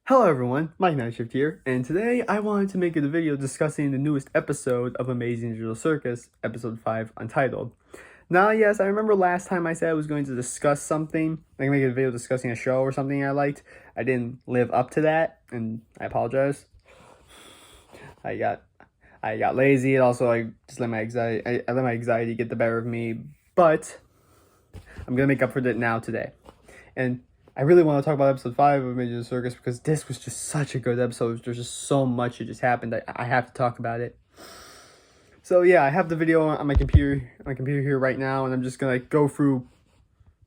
Hello everyone, Mike Nightshift here, and today I wanted to make a video discussing the newest episode of Amazing Digital Circus, episode 5, Untitled. Now, yes, I remember last time I said I was going to discuss something, like make a video discussing a show or something I liked. I didn't live up to that, and I apologize. I got lazy, and also I just let my anxiety get the better of me, but I'm gonna make up for it now today. And I really want to talk about episode 5 of Amazing Digital Circus because this was just such a good episode. There's just so much that just happened. I have to talk about it. So yeah, I have the video on my computer here right now, and I'm just gonna go through,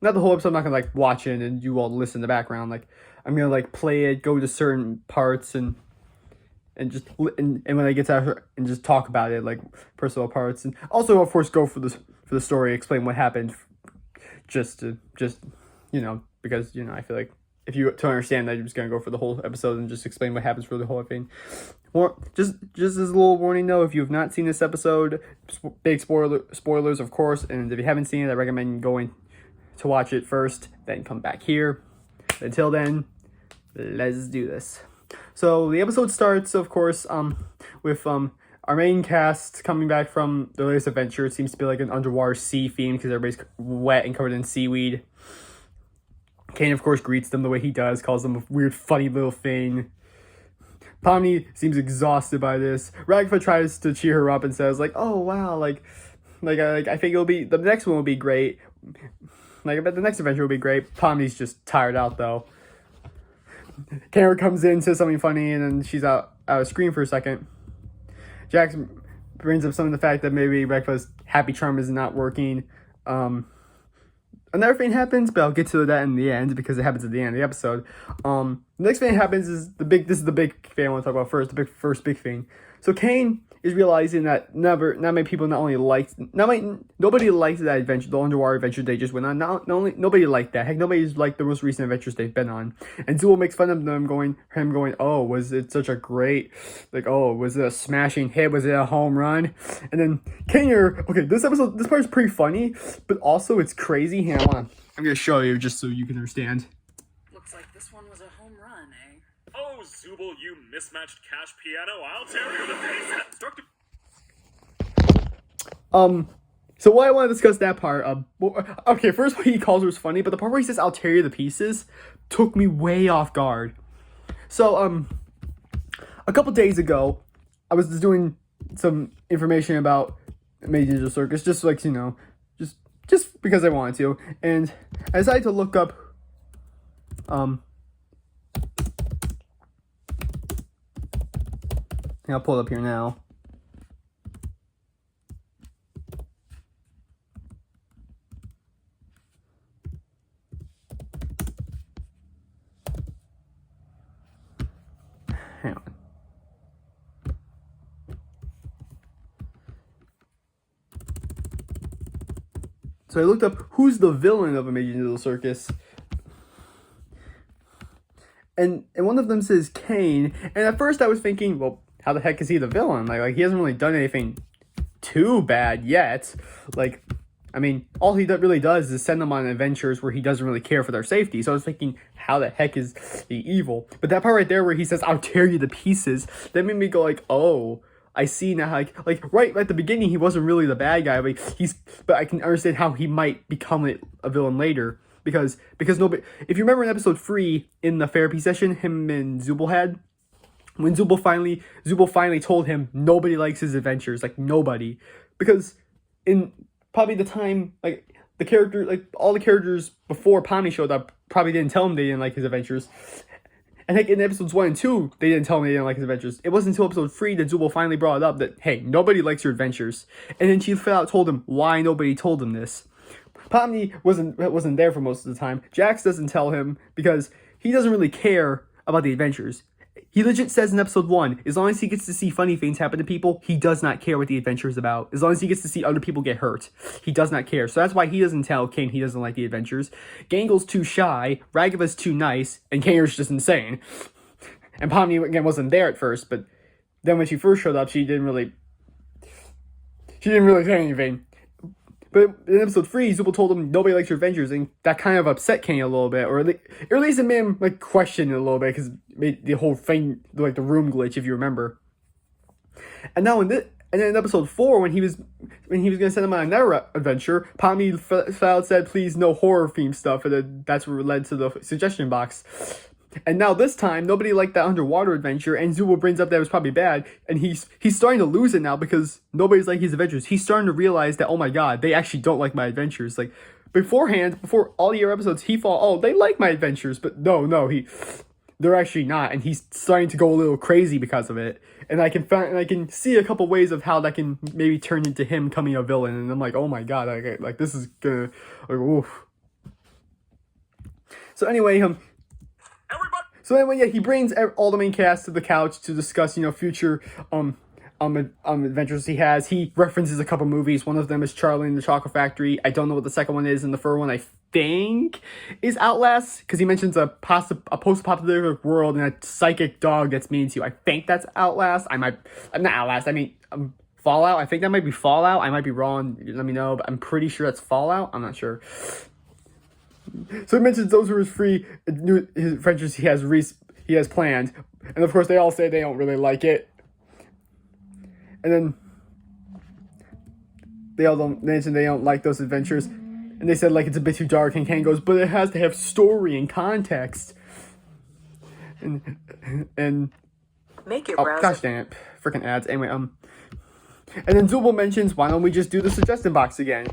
not the whole episode. I'm not gonna watch it and you all listen in the background. I'm gonna play it, go to certain parts, and when I get to it, and just talk about it, personal parts, and also of course go for the story, explain what happened, just because I feel like if you to understand that, you're just gonna go for the whole episode and just explain what happens for the whole thing. Or just as a little warning though, if you have not seen this episode, big spoilers of course, and if you haven't seen it, I recommend going to watch it first, then come back here. Until then, let's do this. So the episode starts, of course, with our main cast coming back from their latest adventure. It seems to be like an underwater sea theme because everybody's wet and covered in seaweed. Kane, of course, greets them the way he does, calls them a weird, funny little thing. Pomni seems exhausted by this. Ragfa tries to cheer her up and says, "Oh wow, I think the next one will be great. I bet the next adventure will be great." Pomni's just tired out though. Kara comes in, says something funny, and then she's out of screen for a second. Jax brings up some of the fact that maybe Ragfa's happy charm is not working. Another thing happens, but I'll get to that in the end because it happens at the end of the episode. The next thing that happens is this is the big thing I want to talk about first, first big thing. So Kane is realizing that nobody liked that adventure, the underwater adventure they just went on. Nobody liked that. Heck, nobody's liked the most recent adventures they've been on. And Zool makes fun of him going, "Oh, was it such a great, was it a smashing hit? Was it a home run?" And then Kane, okay, this part is pretty funny, but also it's crazy. Hang on, I'm gonna show you just so you can understand. Looks like this one was a home run, eh? Oh, Zubul, you mismatched cash piano. I'll tear you to pieces. So why I want to discuss that part, okay, first what he calls her is funny, but the part where he says, "I'll tear you to pieces," took me way off guard. So, a couple days ago, I was just doing some information about Amazing Digital Circus, just just because I wanted to, and I decided to look up, I'll pull it up here now. Hang on. So I looked up who's the villain of Amazing Digital Circus. And one of them says Kane. And at first I was thinking, well, how the heck is he the villain? Like he hasn't really done anything too bad yet. All he really does is send them on adventures where he doesn't really care for their safety. So I was thinking, how the heck is he evil? But that part right there where he says, "I'll tear you to pieces," that made me go oh, I see now. Right at the beginning, he wasn't really the bad guy, but I can understand how he might become a villain later. Because nobody, if you remember in episode 3, in the therapy session him and Zubul had, when Zubul finally told him nobody likes his adventures, nobody, because in probably the time, all the characters before Pomni showed up probably didn't tell him they didn't like his adventures. And in episodes 1 and 2, they didn't tell him they didn't like his adventures. It wasn't until episode 3 that Zubul finally brought it up that, hey, nobody likes your adventures. And then she flat out told him why nobody told him this. Pomni wasn't there for most of the time. Jax doesn't tell him because he doesn't really care about the adventures. He legit says in episode 1, as long as he gets to see funny things happen to people, he does not care what the adventure is about. As long as he gets to see other people get hurt, he does not care. So that's why he doesn't tell Kane he doesn't like the adventures. Gangle's too shy, Ragava's too nice, and Kaner's just insane. And Pomni, again, wasn't there at first, but then when she first showed up, she didn't really say anything. But in episode 3, Zubul told him nobody likes your adventures, and that kind of upset Kane a little bit, or at least it made him like question it a little bit because it made the whole thing like the room glitch, if you remember. And now and then in episode 4, when he was gonna send him on another adventure, Pomni said, "Please, no horror theme stuff," and then that's what led to the suggestion box. And now this time, nobody liked that underwater adventure, and Zubul brings up that it was probably bad, and he's starting to lose it now because nobody's like his adventures. He's starting to realize that, oh my god, they actually don't like my adventures. Like, before all the other episodes, he thought, oh, they like my adventures, but no, they're actually not, and he's starting to go a little crazy because of it. And I can see a couple ways of how that can maybe turn into him becoming a villain, and I'm like, oh my god, like this is gonna, like, oof. So anyway, yeah, he brings all the main cast to the couch to discuss, future adventures he has. He references a couple movies. One of them is Charlie and the Chocolate Factory. I don't know what the second one is, and the third one I think is Outlast, because he mentions a post-apocalyptic world and a psychic dog that's mean to you. I think that's Outlast. I'm not Outlast. I mean, Fallout. I think that might be Fallout. I might be wrong. Let me know, but I'm pretty sure that's Fallout. I'm not sure. So he mentions those are his his adventures he has planned, and of course they all say they don't really like it. And then they all don't mention they don't like those adventures, and they said like it's a bit too dark. And Kane goes, but it has to have story and context. And Make your browser. Gosh dang it, freaking ads. Anyway, and then Zubul mentions, why don't we just do the suggestion box again?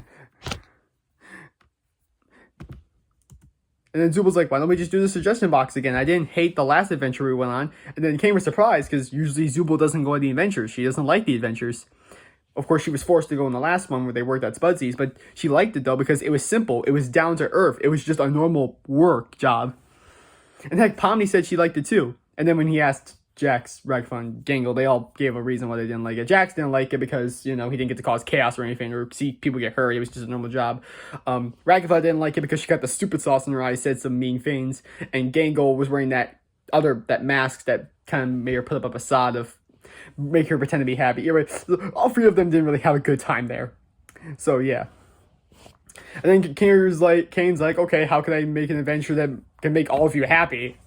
And then Zubul's like, why don't we just do the suggestion box again? I didn't hate the last adventure we went on. And then Kane was surprised, because usually Zubul doesn't go on the adventures. She doesn't like the adventures. Of course, she was forced to go in the last one where they worked at Spudsy's, but she liked it, though, because it was simple. It was down to earth. It was just a normal work job. And heck, Pomni said she liked it, too. And then when he asked Jax, Ragfa, and Gangle, they all gave a reason why they didn't like it. Jax didn't like it because, he didn't get to cause chaos or anything, or see people get hurt. It was just a normal job. Ragfa didn't like it because she got the stupid sauce in her eyes, said some mean things. And Gangle was wearing that mask that kind of made her put up a facade of make her pretend to be happy. Anyway, all three of them didn't really have a good time there. So, yeah. And then Kane's like, okay, how can I make an adventure that can make all of you happy?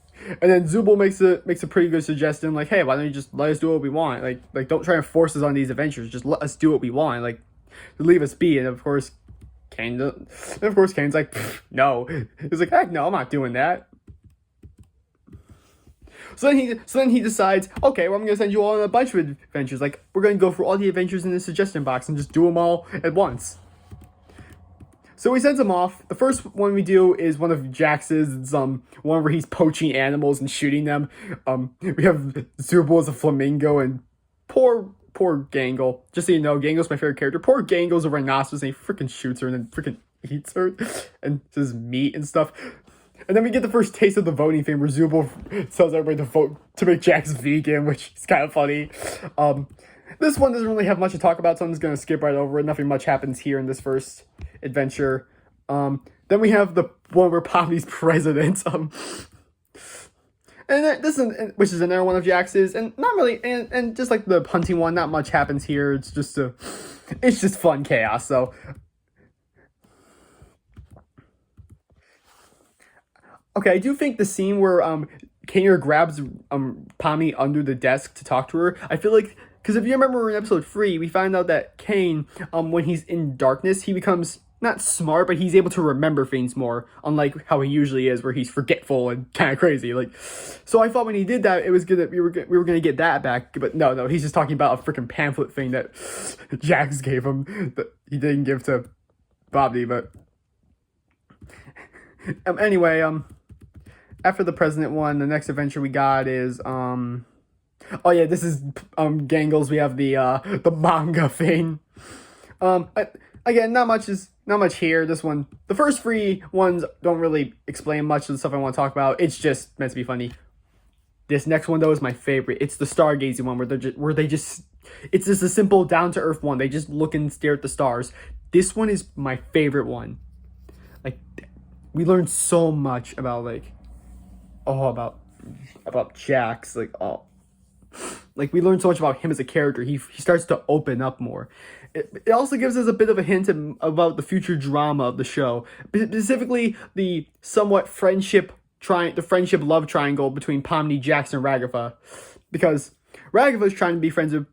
And then Zubul makes a pretty good suggestion, like, hey, why don't you just let us do what we want? Like don't try and force us on these adventures. Just let us do what we want. Like, leave us be. And of course, Kane's like, no. He's like, heck no, I'm not doing that. So then he decides, okay, well, I'm gonna send you all on a bunch of adventures. Like, we're gonna go through all the adventures in the suggestion box and just do them all at once. So he sends them off. The first one we do is one of Jax's. It's one where he's poaching animals and shooting them. We have Zubul as a flamingo, and poor Gangle. Just so you know, Gangle's my favorite character. Poor Gangle's a rhinoceros, and he freaking shoots her and then freaking eats her and says meat and stuff. And then we get the first taste of the voting thing where Zubul tells everybody to vote to make Jax vegan, which is kind of funny. This one doesn't really have much to talk about, so I'm just going to skip right over it. Nothing much happens here in this first adventure. Then we have the one where Pomni's president. And this is, which is another one of Jax's, and not really, and just like the hunting one, not much happens here. It's just fun chaos. So, okay, I do think the scene where Kaner grabs Pomni under the desk to talk to her, I feel like, because if you remember in episode 3, we find out that Kane, when he's in darkness, he becomes not smart, but he's able to remember things more, unlike how he usually is, where he's forgetful and kind of crazy. Like, so I thought when he did that, it was gonna we were gonna get that back, but no, he's just talking about a freaking pamphlet thing that Jax gave him that he didn't give to Bobby. But anyway, after the president one, the next adventure we got is oh yeah, this is Gangles. We have the manga thing. Again, not much here. This one, the first 3 ones don't really explain much of the stuff I want to talk about. It's just meant to be funny. This next one though is my favorite. It's the stargazing one it's just a simple down to earth one. They just look and stare at the stars. This one is my favorite one. Like, we learned so much about about Jax. like we learn so much about him as a character. He starts to open up more. It also gives us a bit of a hint about the future drama of the show, specifically the somewhat the friendship love triangle between Pomni, Jax, and Ragatha, because Ragatha is trying to be friends with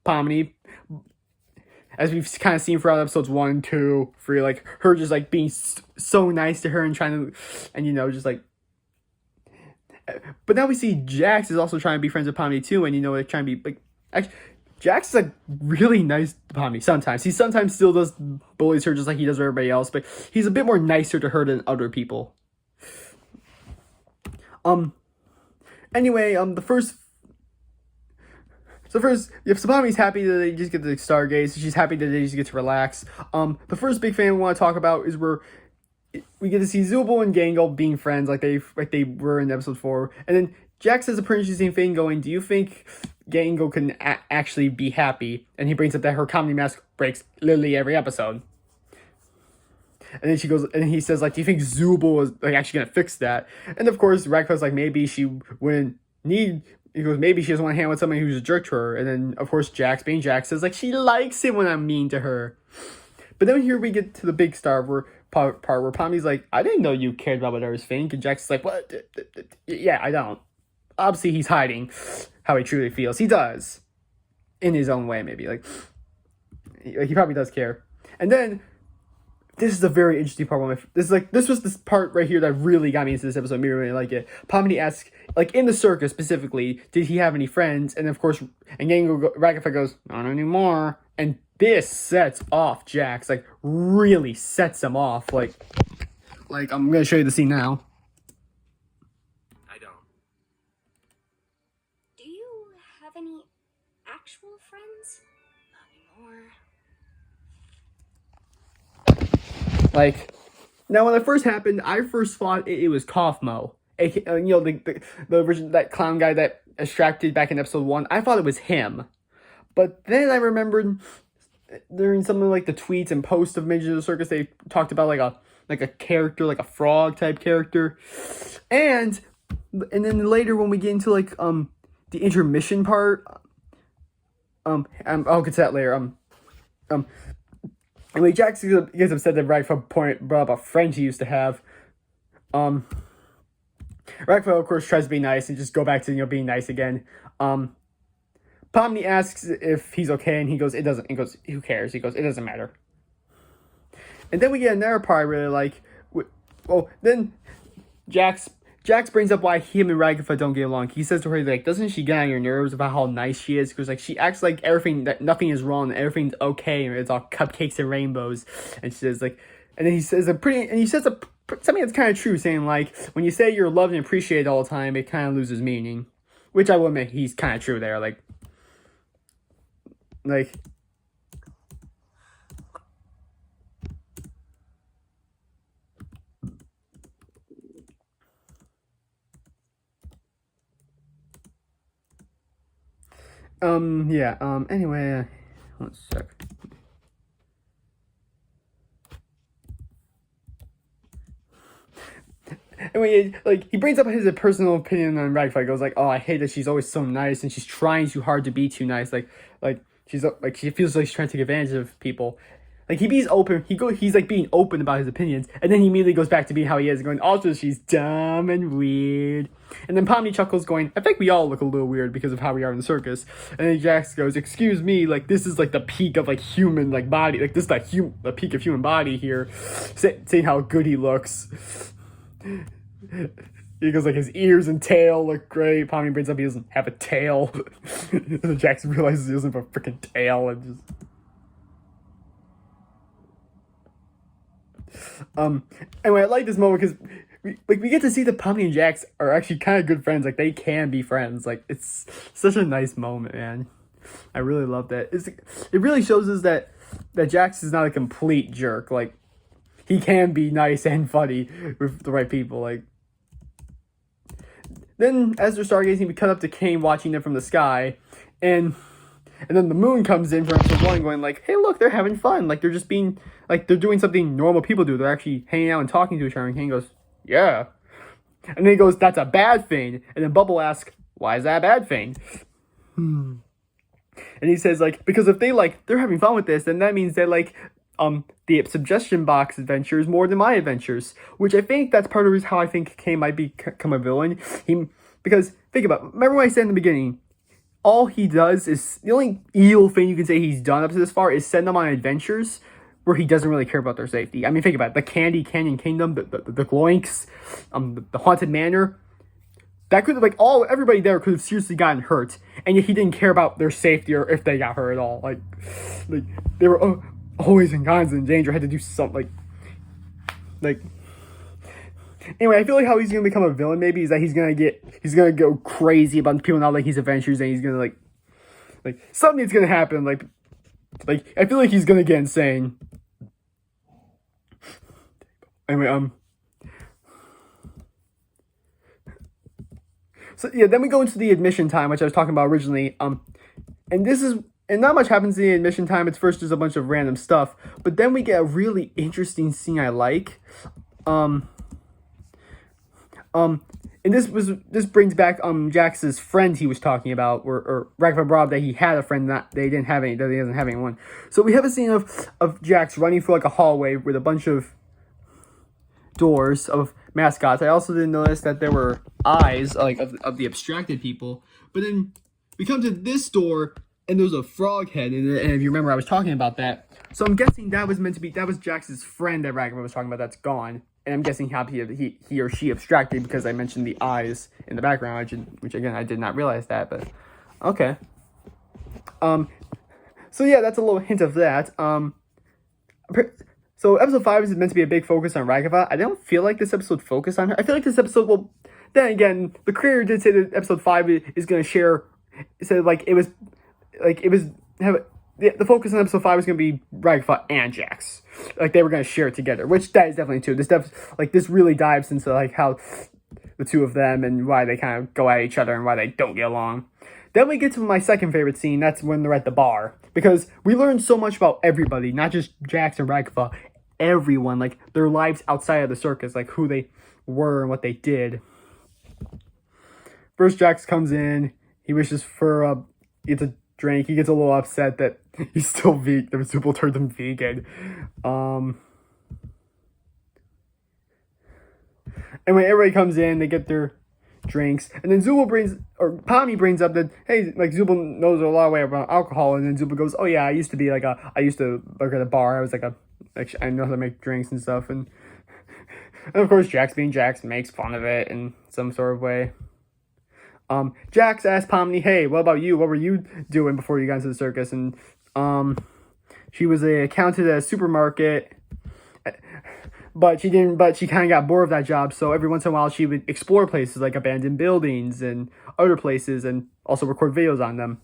Pomni, as we've kind of seen throughout episodes 1, 2, 3, like her just like being so nice to her and trying to, and just like. But now we see Jax is also trying to be friends with Pomni too, and like trying to be like. Actually, Jax is like really nice to Pomni sometimes. He sometimes still does bullies her just like he does with everybody else, but he's a bit more nicer to her than other people. Anyway, so Pomni's happy that they just get to stargaze. She's happy that they just get to relax. The first big thing we want to talk about is where we get to see Zubul and Gangle being friends like they were in episode 4, and then Jax says a pretty interesting thing going, do you think Gangle can actually be happy? And he brings up that her comedy mask breaks literally every episode. And then she goes, and he says, like, do you think Zubul is like actually gonna fix that? And of course, Ragatha's like, maybe she wouldn't need. He goes, maybe she doesn't want to hang out with somebody who's a jerk to her. And then, of course, Jax, being Jax, says like she likes it when I'm mean to her. But then here we get to the big part where Pomni's like, I didn't know you cared about what others think. And Jax is like, what? Yeah, I don't. Obviously, he's hiding how he truly feels. He does, in his own way, maybe. Like he probably does care. And then this is a very interesting part. This was this part right here that really got me into this episode. I really like it. Pomni asks, like in the circus specifically, did he have any friends? And of course, Ragatha goes, not anymore. And this sets off Jax, like really sets him off. Like I'm gonna show you the scene now. I don't. Do you have any actual friends? Not anymore. Like, now when it first happened, I first thought it was Kaufmo. The version, that clown guy that extracted back in episode 1. I thought it was him. But then I remembered during some of like the tweets and posts of Miniatures of the Circus, they talked about like a character, like a frog type character. And then later when we get into like the intermission part, I'll get to that later. Anyway, Jax gets upset that Ragatha brought up a friend he used to have. Ragatha, of course, tries to be nice and just go back to being nice again. Pomni asks if he's okay, and he goes, it doesn't. He goes, who cares? He goes, it doesn't matter. And then we get another part I really like. Then Jax brings up why him and Ragatha don't get along. He says to her, like, doesn't she get on your nerves about how nice she is? Because like she acts like nothing is wrong, and everything's okay, and it's all cupcakes and rainbows. And she says like, and then he says something that's kind of true, saying like, when you say you're loved and appreciated all the time, it kind of loses meaning. Which I will admit, he's kind of true there. Like. Anyway, 1 sec. Anyway, like, he brings up his personal opinion on Ragatha. He goes like, oh, I hate that she's always so nice and she's trying too hard to be too nice. Like she's like, she feels like she's trying to take advantage of people. Like, he's like being open about his opinions, and then he immediately goes back to being how he is, going, also, she's dumb and weird. And then Pomni chuckles, going, I think we all look a little weird because of how we are in the circus. And then Jax goes, excuse me, like, this is like the peak of like human like body, like this is the peak of human body here, saying how good he looks. He goes like, his ears and tail look great. Pomni brings up he doesn't have a tail. Jax realizes he doesn't have a freaking tail, and just. Anyway, I like this moment because we get to see that Pomni and Jax are actually kind of good friends. Like, they can be friends. Like, it's such a nice moment, man. I really love that. It really shows us that Jax is not a complete jerk. Like, he can be nice and funny with the right people. Like, then as they're stargazing, we cut up to Kane watching them from the sky, and then the moon comes in for episode 1, going like, hey, look, they're having fun. Like, they're just being, like, they're doing something normal people do. They're actually hanging out and talking to each other. And Kane goes, yeah. And then he goes, that's a bad thing. And then Bubble asks, why is that a bad thing? And he says, like, because if they, like, they're having fun with this, then that means that, like, the suggestion box adventures more than my adventures, which I think that's part of the reason how I think Kane might become a villain. Because think about it, remember what I said in the beginning, all he does is, the only evil thing you can say he's done up to this far is send them on adventures where he doesn't really care about their safety. I mean, think about it, the Candy Canyon Kingdom, the Gloinks, the Haunted Manor, that could have, like, everybody there could have seriously gotten hurt, and yet he didn't care about their safety or if they got hurt at all. Like they were always in constant danger, had to do something, Anyway, I feel like how he's gonna become a villain maybe is that he's gonna go crazy about people not like his adventures, and he's gonna like something's gonna happen, like I feel like he's gonna get insane. Anyway, so yeah, then we go into the admission time, which I was talking about originally. And not much happens in the admission time. It's first just a bunch of random stuff, but then we get a really interesting scene I like. And this brings back Jax's friend he was talking about, or Ragnar brought up that he had a friend that he doesn't have anyone. So we have a scene of Jax running through like a hallway with a bunch of doors of mascots. I also didn't notice that there were eyes like of the abstracted people. But then we come to this door and there's a frog head in it. And if you remember, I was talking about that. So I'm guessing that was Jax's friend that Ragnar was talking about that's gone. And I'm guessing how he or she abstracted because I mentioned the eyes in the background, which again I did not realize that, but okay. So yeah, that's a little hint of that. So episode 5 is meant to be a big focus on Ragava. I don't feel like this episode focused on her. I feel like this episode will. Then again, the creator did say that episode 5 is going to share. So the focus on episode 5 was going to be Ragava and Jax. Like they were going to share it together, which that is definitely true. This really dives into like how the two of them and why they kind of go at each other and why they don't get along. Then we get to my second favorite scene. That's when they're at the bar, because we learned so much about everybody, not just Jax and Ragava. Everyone, like their lives outside of the circus, like who they were and what they did. First, Jax comes in. He wishes for gets a drink. He gets a little upset that he's still vegan. The Zubul turned him vegan. Anyway, everybody comes in. They get their drinks, and then Pommy brings up that hey, like Zubul knows a lot of way about alcohol, and then Zubul goes, "Oh yeah, I used to work at a bar. I was I know how to make drinks and stuff." And of course, Jax being Jax makes fun of it in some sort of way. Jax asked Pomni, "Hey, what about you? What were you doing before you got into the circus?" And she was a accountant at a supermarket, but she kind of got bored of that job. So every once in a while, she would explore places like abandoned buildings and other places, and also record videos on them.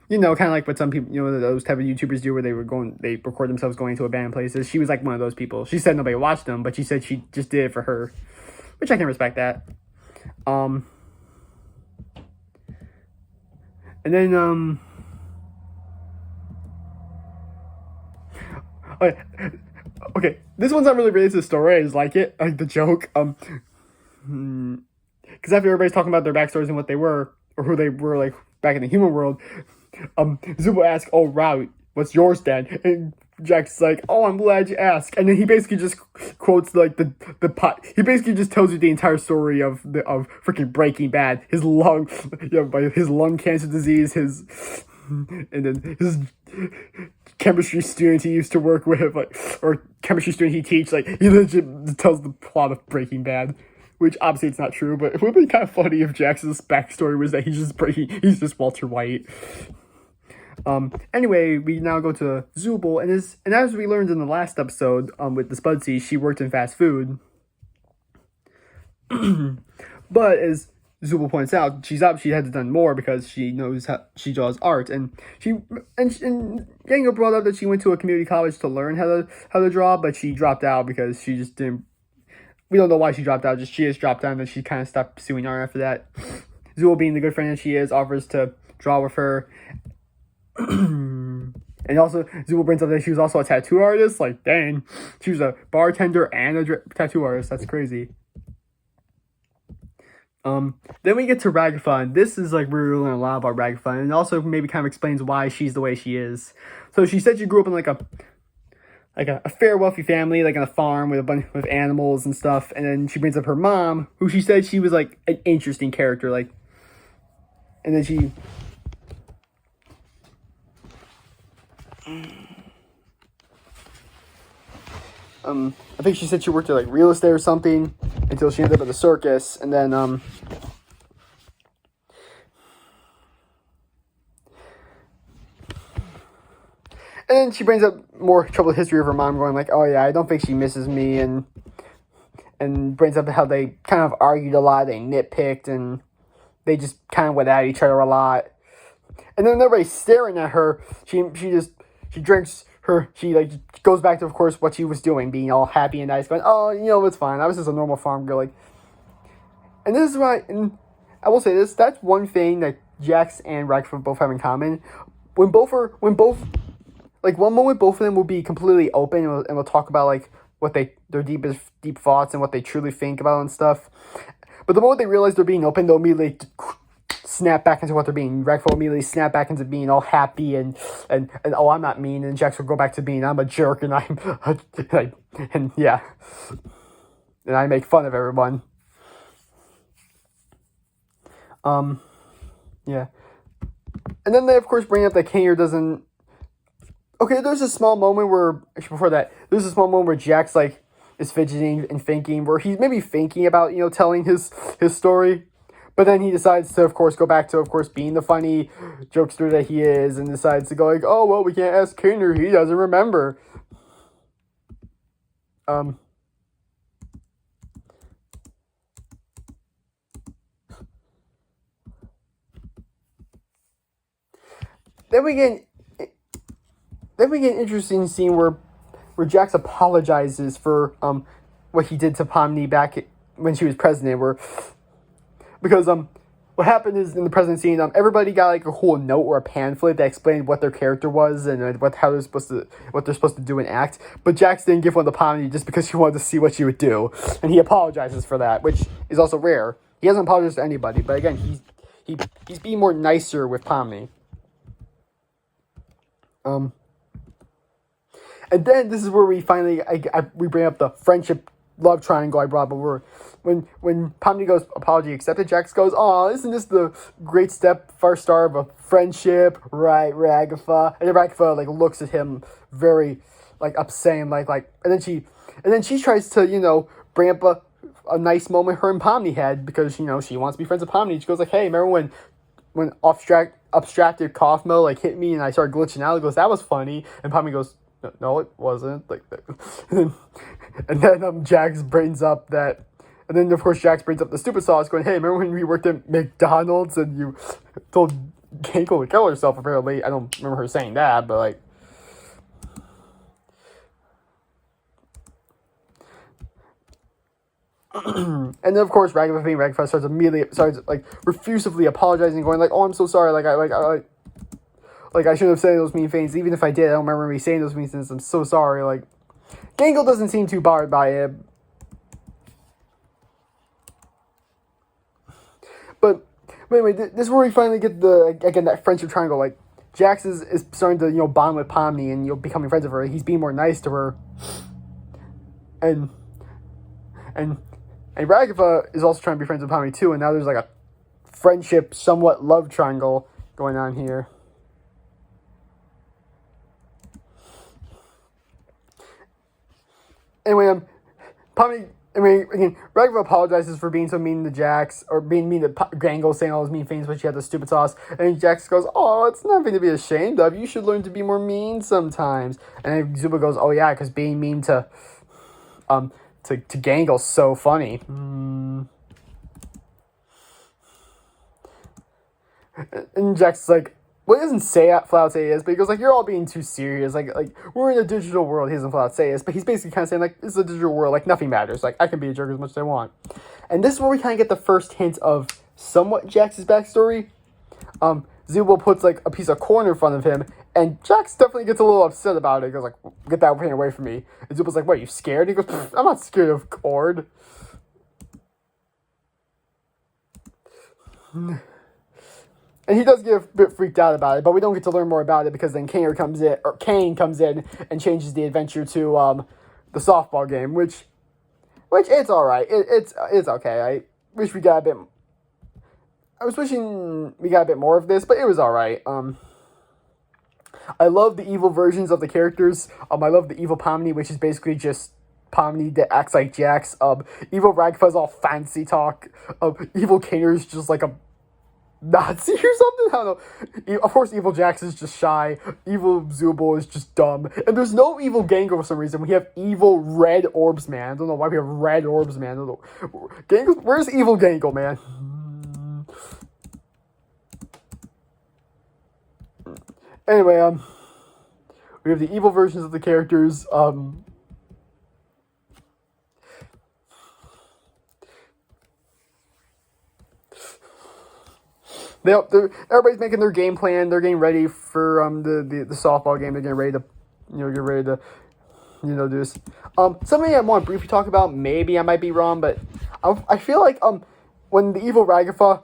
You know, kind of like what some people, those type of YouTubers do, where they record themselves going to abandoned places. She was like one of those people. She said nobody watched them, but she said she just did it for her, which I can respect that. And then, okay, this one's not really related to the story. I just like it, like the joke. Because after everybody's talking about their backstories and what they were, or who they were, like, back in the human world, Zubul asks, "Oh, wow, what's yours then?" And Jax is like, "Oh, I'm glad you asked." And then he basically just quotes, like, the pot. He basically just tells you the entire story of freaking Breaking Bad. His lung cancer disease, and then his chemistry student he used to work with, or chemistry student he teach, he legit tells the plot of Breaking Bad. Which obviously it's not true, but it would be kind of funny if Jax's backstory was that he's just Walter White. Anyway, we now go to Zubul, and as we learned in the last episode, with the Spudsy, she worked in fast food. But as Zubul points out, she had to have done more because she knows how she draws art, and Yango brought up that she went to a community college to learn how to draw, but she dropped out because she just didn't. We don't know why she dropped out. She just dropped out, and then she kind of stopped pursuing art after that. Zubul, being the good friend that she is, offers to draw with her. And also, Zubul brings up that she was also a tattoo artist. Like, dang. She was a bartender and a tattoo artist. That's crazy. Then we get to Ragathon. And this is like we're learning a lot about Ragathon, and also maybe kind of explains why she's the way she is. So she said she grew up in like a fair wealthy family, like on a farm with a bunch of animals and stuff. And then she brings up her mom, who she said she was like an interesting character, like. And then she. I think she said she worked at like real estate or something until she ended up at the circus, and then and then she brings up more troubled history of her mom, going like, "Oh yeah, I don't think she misses me," and brings up how they kind of argued a lot, they nitpicked, and they just kind of went at each other a lot. And then everybody's staring at her. She drinks her. She like goes back to, of course, what she was doing, being all happy and nice, going, "Oh, it's fine. I was just a normal farm girl." Like, and this is why, and I will say this: that's one thing that Jax and Ragfa both have in common. When both, like one moment, both of them will be completely open and will talk about like what their deep thoughts and what they truly think about and stuff. But the moment they realize they're being open, they'll immediately snap back into what they're being. Ragfa will immediately snap back into being all happy and oh, I'm not mean, and Jax will go back to being, I'm a jerk, and and yeah, and I make fun of everyone. Yeah, and then they of course bring up that Kaner doesn't. Okay, there's a small moment where Jax like is fidgeting and thinking, where he's maybe thinking about telling his story. But then he decides to, of course, go back to, of course, being the funny jokester that he is, and decides to go like, "Oh, well, we can't ask Kaner, he doesn't remember." Then we get an interesting scene where Jax apologizes for what he did to Pomni back when she was president, because what happened is in the present scene, everybody got like a whole note or a pamphlet that explained what their character was and what they're supposed to do and act. But Jax didn't give one to Pomni just because he wanted to see what she would do, and he apologizes for that, which is also rare. He hasn't apologized to anybody, but again, he's being more nicer with Pomni. And then this is where we finally we bring up the friendship love triangle I brought up, where when Pomni goes, "Apology accepted," Jax goes, "Aw, isn't this the great first start of a friendship, right, Ragfa?" And then Ragfa like looks at him very like upset, and then she tries to bring up a nice moment her and Pomni had, because she wants to be friends with Pomni. She goes like, "Hey, remember when abstracted cough mode like hit me and I started glitching out?" He goes, "That was funny," and Pomni goes, "No, it wasn't." Like, and then Jax brings up that, and then of course Jax brings up the stupid sauce, going, "Hey, remember when we worked at McDonald's and you told Gangle to kill herself?" Apparently, I don't remember her saying that, but like. And then of course Ragfa starts like refusively apologizing, going like, "Oh, I'm so sorry. I shouldn't have said those mean things. Even if I did, I don't remember me saying those mean things. I'm so sorry." Like, Gangle doesn't seem too bothered by it. But anyway, this is where we finally get that friendship triangle. Like, Jax is starting to bond with Pomni and becoming friends with her. He's being more nice to her. And Ragfa is also trying to be friends with Pomni too. And now there's like a friendship, somewhat love triangle going on here. Anyway, Ragfa apologizes for being so mean to Jax, or being mean to Gangle, saying all those mean things, but she had the stupid sauce. And Jax goes, "Oh, it's nothing to be ashamed of. You should learn to be more mean sometimes." And then Zuba goes, "Oh yeah, because being mean to Gangle's so funny." And Jax is like, well, he doesn't flat out say it, but he goes like, "You're all being too serious. Like we're in a digital world." He doesn't flat out say it, but he's basically kind of saying like, "This is a digital world. Like nothing matters. Like I can be a jerk as much as I want." And this is where we kind of get the first hint of somewhat Jax's backstory. Zubo puts like a piece of corn in front of him, and Jax definitely gets a little upset about it. He goes like, "Get that thing away from me." And Zubo's like, "What, are you scared?" He goes, "I'm not scared of corn." And he does get a bit freaked out about it, but we don't get to learn more about it because then Kane comes in and changes the adventure to the softball game, which it's all right. It's okay. I wish we got a bit. I was wishing we got a bit more of this, but it was all right. I love the evil versions of the characters. I love the evil Pomni, which is basically just Pomni that acts like Jax. Evil Ragfa's all fancy talk. Evil Kaner's just like a Nazi or something. I don't know. Of course, evil Jax is just shy. Evil Zubul is just dumb. And there's no evil Gango for some reason. We have evil Red Orbs Man. I don't know why we have Red Orbs Man. I don't know. Gango, where's evil Gango, man? Anyway, we have the evil versions of the characters. Everybody's making their game plan. They're getting ready for the softball game. They're getting ready to do this. Something I want to briefly talk about. Maybe I might be wrong, but I feel like when the evil Ragafa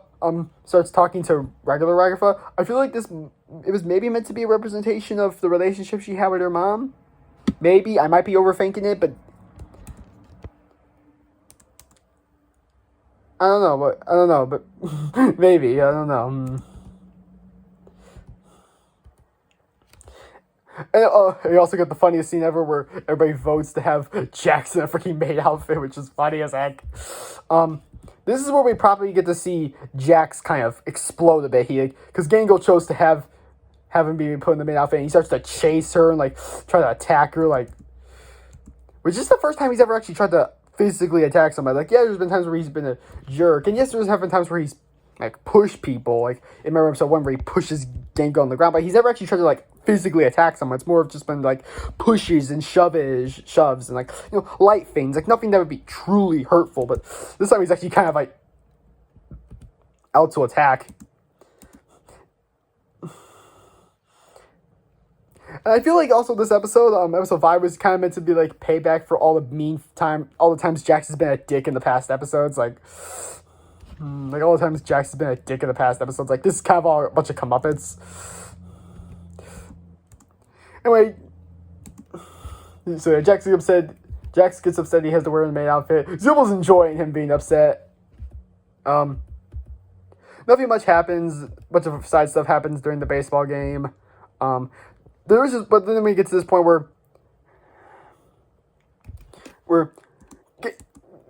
starts talking to regular Ragafa, I feel like it was maybe meant to be a representation of the relationship she had with her mom. Maybe I might be overthinking it, but I don't know, but maybe, I don't know. And you also got the funniest scene ever where everybody votes to have Jax in a freaking maid outfit, which is funny as heck. This is where we probably get to see Jax kind of explode a bit here, because Gango chose to have him be put in the maid outfit, and he starts to chase her and like try to attack her, which is the first time he's ever actually tried to physically attack somebody. Like, yeah, there's been times where he's been a jerk, and yes, there's been times where he's like pushed people. Like, I remember episode 1 where he pushes Gango on the ground, but he's never actually tried to like physically attack someone. It's more of just been like pushes and shoves and like, light things, like nothing that would be truly hurtful. But this time he's actually kind of like out to attack. And I feel like also this episode, episode 5, was kind of meant to be like payback for all the times Jax has been a dick in the past episodes. Like all the times Jax has been a dick in the past episodes. Like, this is kind of all a bunch of comeuppance. Anyway, so Jax gets upset. Jax gets upset he has to wear the maid outfit. Zubul's enjoying him being upset. Nothing much happens. A bunch of side stuff happens during the baseball game. But then we get to this point where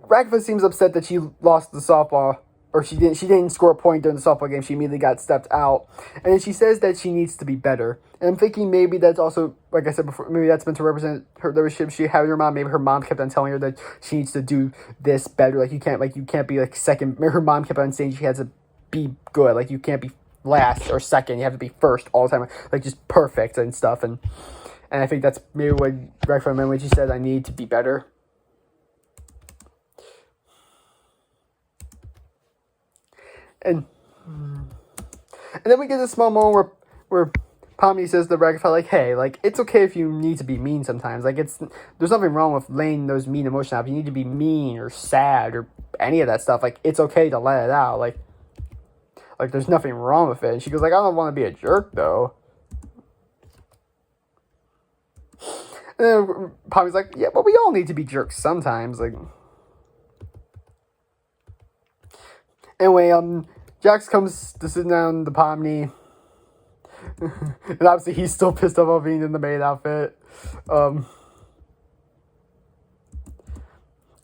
Ragfa seems upset that she lost the softball, or she didn't score a point during the softball game. She immediately got stepped out, and then she says that she needs to be better. And I'm thinking maybe that's also, like I said before, maybe that's meant to represent the relationship she had with her mom. Maybe her mom kept on telling her that she needs to do this better. Like, you can't be like second. Her mom kept on saying she has to be good. Like, you can't be last or second, you have to be first all the time, like just perfect and stuff. And I think that's maybe what Ragfa meant when she said, I need to be better. And then we get this small moment where Pomni says to Ragfa, like, hey, like, it's okay if you need to be mean sometimes. Like, there's nothing wrong with laying those mean emotions out. If you need to be mean or sad or any of that stuff, like, it's okay to let it out. Like, there's nothing wrong with it. And she goes, like, I don't want to be a jerk, though. And then Pomni's like, yeah, but we all need to be jerks sometimes. Like, anyway, Jax comes to sit down to Pomni. And obviously he's still pissed off about being in the maid outfit. And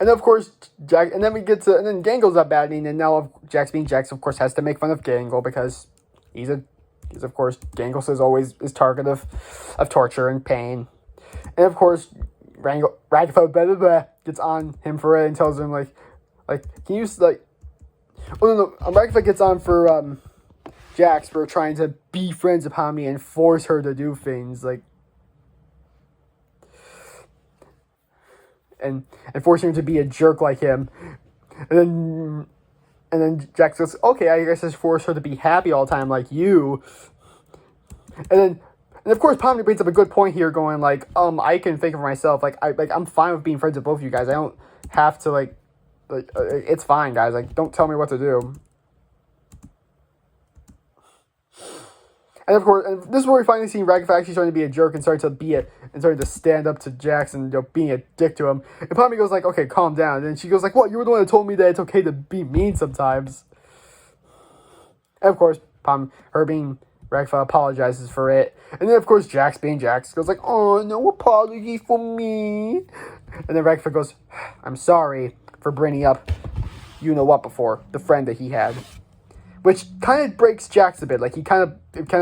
then, of course, and then Gango's up batting, and now Jax being Jax, of course, has to make fun of Gango because he's of course, Gango is always target of torture and pain. And of course, Ragfa gets on him for it and tells him, like, can you, like, oh, no, Ragfa gets on for, Jax for trying to be friends with Pomni and force her to do things, like, and forcing her to be a jerk like him. And then Jax goes, okay, I guess I just force her to be happy all the time like you. And of course Pomni brings up a good point here, going like, I can think of myself, I'm fine with being friends with both of you guys. I don't have to, like it's fine, guys, like, don't tell me what to do. And of course, and this is where we finally see Ragfa actually starting to be a jerk and starting to stand up to Jackson, being a dick to him. And Pomni goes like, okay, calm down. And then she goes like, what? You were the one that told me that it's okay to be mean sometimes. And of course, her being Ragfa apologizes for it. And then of course, Jax being Jax goes like, oh, no apology for me. And then Ragfa goes, I'm sorry for bringing up you-know-what before, the friend that he had. Which kind of breaks Jax a bit. Like, it kind of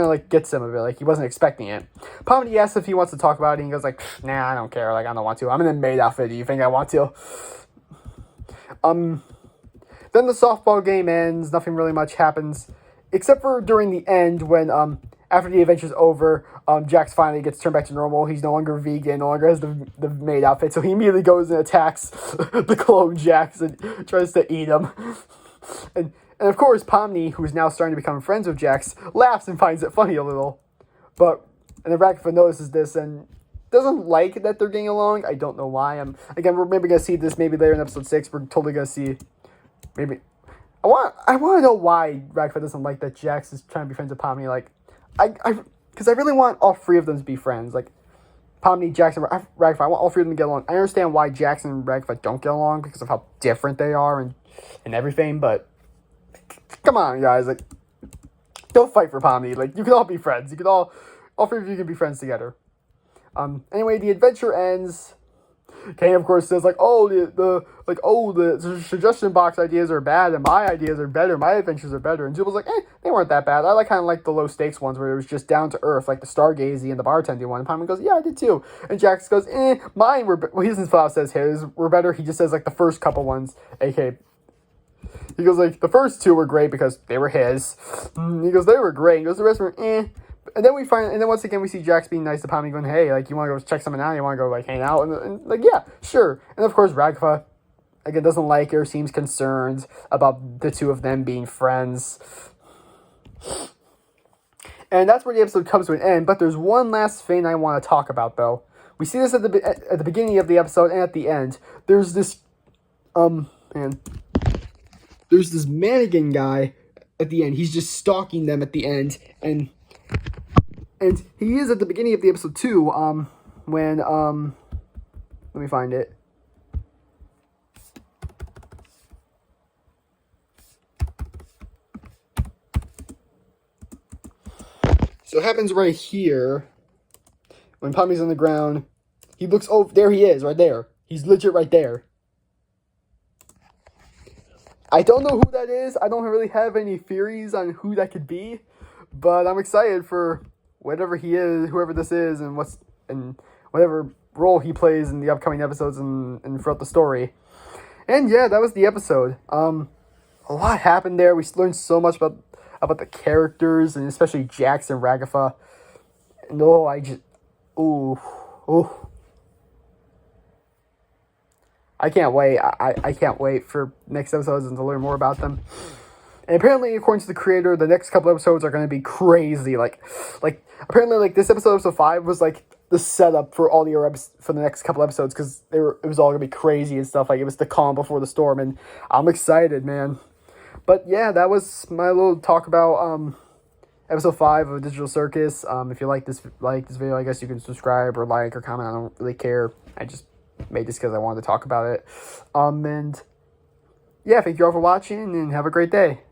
like gets him a bit. Like, he wasn't expecting it. Pomni asks if he wants to talk about it, and he goes like, nah, I don't care. Like, I don't want to. I'm in a maid outfit. Do you think I want to? Then the softball game ends. Nothing really much happens. Except for during the end when, after the adventure's over, Jax finally gets turned back to normal. He's no longer vegan, no longer has the maid outfit. So he immediately goes and attacks the clone Jax and tries to eat him. And of course, Pomni, who's now starting to become friends with Jax, laughs and finds it funny a little. And then Ragfa notices this and doesn't like that they're getting along. I don't know why. Again, we're maybe going to see this maybe later in episode 6. We're totally going to see maybe... I want to know why Ragfa doesn't like that Jax is trying to be friends with Pomni. Like, because I really want all three of them to be friends. Like, Pomni, Jax, and Ragfa. I want all three of them to get along. I understand why Jax and Ragfa don't get along because of how different they are and everything, but... Come on, guys, like, don't fight for Pomni. Like, you can all be friends. You can all three of you can be friends together. Anyway, the adventure ends. Kane, of course, says, like, the suggestion box ideas are bad, and my ideas are better. My adventures are better. And Jubal's like, they weren't that bad. I kind of like the low-stakes ones where it was just down to earth, like the Stargazy and the bartending one. And Pomni goes, yeah, I did too. And Jax goes, mine were better. Well, he doesn't flat says his were better. He just says, like, the first couple ones, a.k.a. He goes, like, the first two were great because they were his. He goes, they were great. He goes, the rest were And then once again, we see Jax being nice to Pomni going, hey, like, you want to go check something out? You want to go, like, hang out? And like, yeah, sure. And of course, Ragfa, again, doesn't like her, seems concerned about the two of them being friends. And that's where the episode comes to an end. But there's one last thing I want to talk about, though. We see this at the beginning of the episode and at the end. There's this, There's this mannequin guy at the end. He's just stalking them at the end. And he is at the beginning of the episode too, when, let me find it. So it happens right here. When Pomni's on the ground, he looks over, there he is, right there. He's legit right there. I don't know who that is. I don't really have any theories on who that could be, but I'm excited for whatever he is, whoever this is, and whatever role he plays in the upcoming episodes and throughout the story. And yeah, that was the episode. A lot happened there. We learned so much about the characters, and especially Jax and Ragfa. And I can't wait. I can't wait for next episodes and to learn more about them. And apparently, according to the creator, the next couple episodes are going to be crazy. Like apparently, this episode 5 was like the setup for all for the next couple episodes because it was all going to be crazy and stuff. Like it was the calm before the storm, and I'm excited, man. But yeah, that was my little talk about episode 5 of Digital Circus. If you like this video, I guess you can subscribe or like or comment. I don't really care. I just made this because I wanted to talk about it. And yeah, thank you all for watching and have a great day.